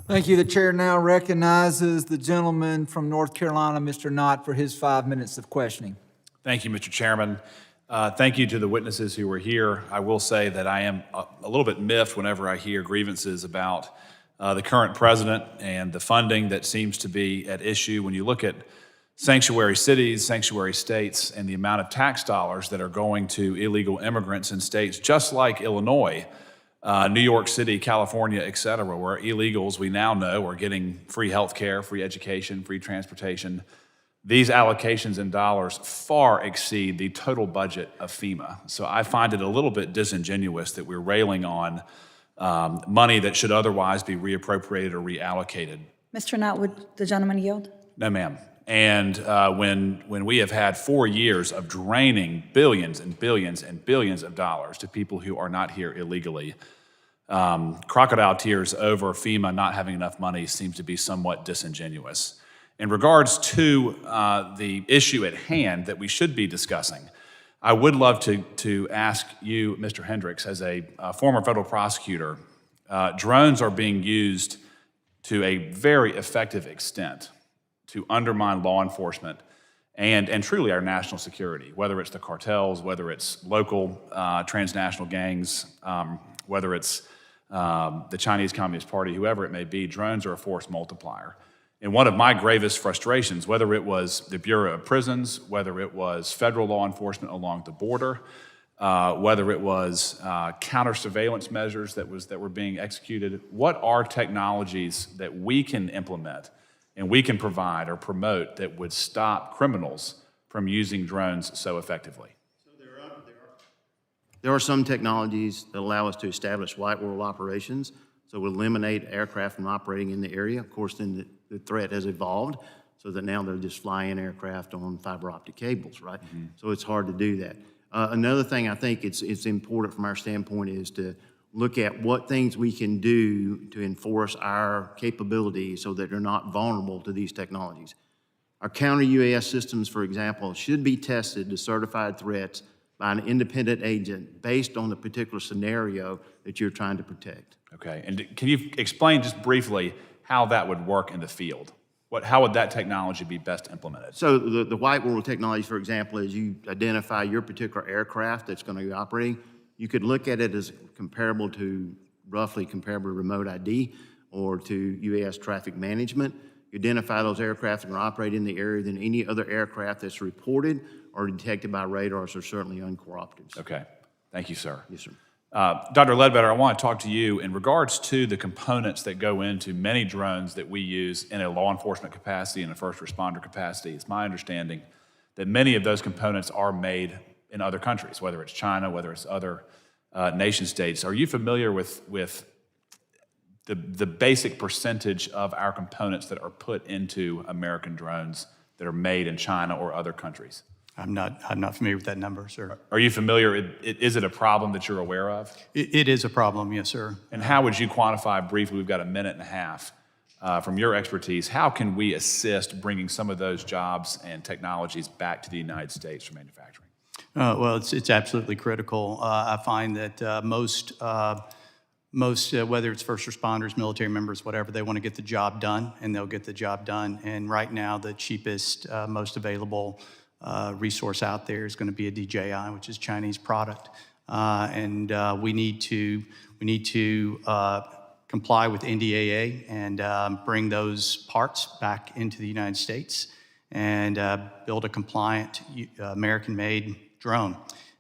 Thank you. The chair now recognizes the gentleman from North Carolina, Mr. Knott, for his 5 minutes of questioning. Thank you, Mr. Chairman. Thank you to the witnesses who were here. I will say that I am a little bit miffed whenever I hear grievances about the current president and the funding that seems to be at issue. When you look at sanctuary cities, sanctuary states, and the amount of tax dollars that are going to illegal immigrants in states just like Illinois, New York City, California, et cetera, where illegals, we now know, are getting free health care, free education, free transportation. These allocations in dollars far exceed the total budget of FEMA. So I find it a little bit disingenuous that we're railing on money that should otherwise be reappropriated or reallocated. Mr. Knott, would the gentleman yield? No, ma'am. And when we have had 4 years of draining billions and billions and billions of dollars to people who are not here illegally, crocodile tears over FEMA not having enough money seems to be somewhat disingenuous. In regards to the issue at hand that we should be discussing, I would love to ask you, Mr. Hendricks, as a former federal prosecutor, drones are being used to a very effective extent to undermine law enforcement and truly our national security, whether it's the cartels, whether it's local transnational gangs, whether it's the Chinese Communist Party, whoever it may be, drones are a force multiplier. And one of my gravest frustrations, whether it was the Bureau of Prisons, whether it was federal law enforcement along the border, whether it was counter surveillance measures that were being executed, what are technologies that we can implement and we can provide or promote that would stop criminals from using drones so effectively? So there are some technologies that allow us to establish white world operations, so we'll eliminate aircraft from operating in the area. Of course, then the threat has evolved so that now they're just flying aircraft on fiber optic cables, right? Mm-hmm. So it's hard to do that. Another thing I think it's important from our standpoint is to look at what things we can do to enforce our capabilities so that they're not vulnerable to these technologies. Our counter-UAS systems, for example, should be tested to certified threats by an independent agent based on the particular scenario that you're trying to protect. Okay, and can you explain just briefly how that would work in the field? How would that technology be best implemented? So the white world technology, for example, is you identify your particular aircraft that's going to be operating. You could look at it as roughly comparable to remote ID or to UAS traffic management. You identify those aircraft that are operating in the area, then any other aircraft that's reported or detected by radars are certainly uncooperatives. Okay, thank you, sir. Yes, sir. Dr. Ledbetter, I want to talk to you in regards to the components that go into many drones that we use in a law enforcement capacity and a first responder capacity. It's my understanding that many of those components are made in other countries, whether it's China, whether it's other nation states. Are you familiar with the basic percentage of our components that are put into American drones that are made in China or other countries? I'm not familiar with that number, sir. Are you familiar? Is it a problem that you're aware of? It is a problem, yes, sir. And how would you quantify briefly? We've got a minute and a half. From your expertise, how can we assist bringing some of those jobs and technologies back to the United States for manufacturing? Well, it's absolutely critical. I find that most whether it's first responders, military members, whatever, they want to get the job done, and they'll get the job done. And right now, the cheapest, most available resource out there is going to be a DJI, which is a Chinese product, and we need to comply with NDAA and bring those parts back into the United States and build a compliant American-made drone.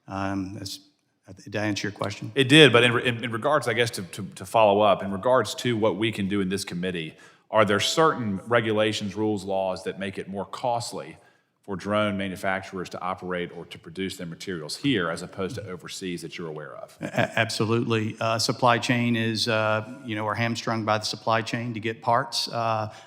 Did I answer your question? It did, but in regards, I guess, to follow up, in regards to what we can do in this committee, are there certain regulations, rules, laws that make it more costly for drone manufacturers to operate or to produce their materials here as opposed to overseas that you're aware of? Absolutely. Supply chain is, we're hamstrung by the supply chain to get parts.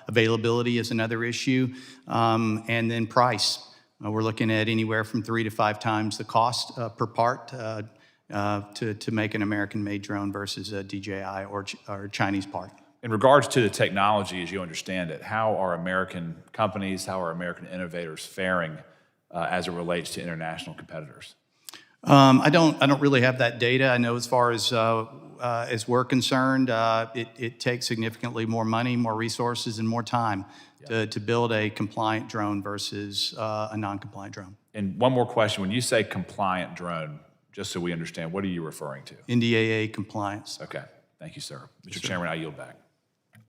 Availability is another issue. And then price. We're looking at anywhere from 3 to 5 times the cost per part to make an American-made drone versus a DJI or Chinese part. In regards to the technology, as you understand it, how are American companies, how are American innovators faring as it relates to international competitors? I don't really have that data. I know as far as we're concerned, it takes significantly more money, more resources, and more time to build a compliant drone versus a non-compliant drone. And one more question. When you say compliant drone, just so we understand, what are you referring to? NDAA compliance. Okay. Thank you, sir. Mr. Chairman, I yield back.